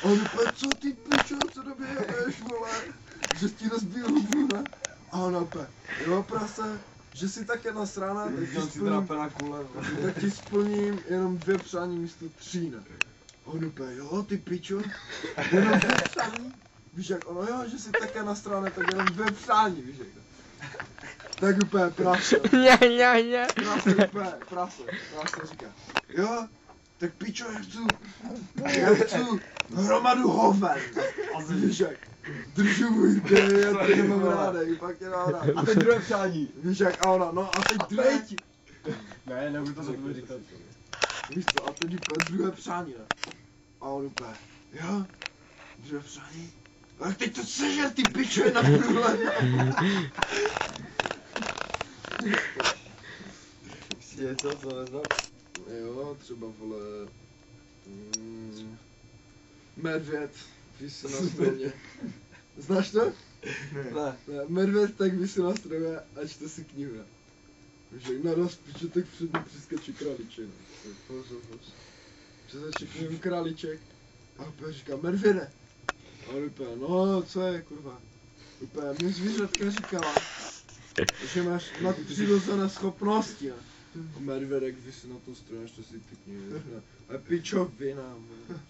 On úplně, co ty pičo, co doběhneš, vole, že ti rozbil hubu, ne? A on úplně, jo prase, že si také nasrána, tak ti splním jenom 2 přání místo 3, ne? A on úplně, jo ty pičo, jenom 2 přání? Víš jak, ono jo, že si také nasrána, tak jenom 2 přání, víš jak. Tak úplně prase. Prase úplně, prase říká, jo, tak pičo, já chci hromadu hoven. A víš jak, držu můj dej, já tě nemám rádej, pak je ráda. A teď druhé přání. Víš jak, a ona, no a teď druhé. Ne, nebudu to za tebe říkat. Víš co, a teď úplně druhé přání, ne? A on úplně, jo, druhé přání? Tak teď to sežer, ty pičo, je na průhle. Ještě něco, co neznám? Jo, třeba vole... medvěd, vysí na stromě. Znáš to? Ne. Medvěd tak vysí na stromě a čte si knihu. Víš jak naraz piče, tak před ním přiskače králíček. Přesačí k němu králíček a úplně říká, medvěde. A on úplně, no co je kurva. Úplně, mě zvířatka říkala, že máš nadpřirozené schopnosti, ne? A medvědek vysí na tom stromě, až to si ty knihy řekne. A pičovina, MZ.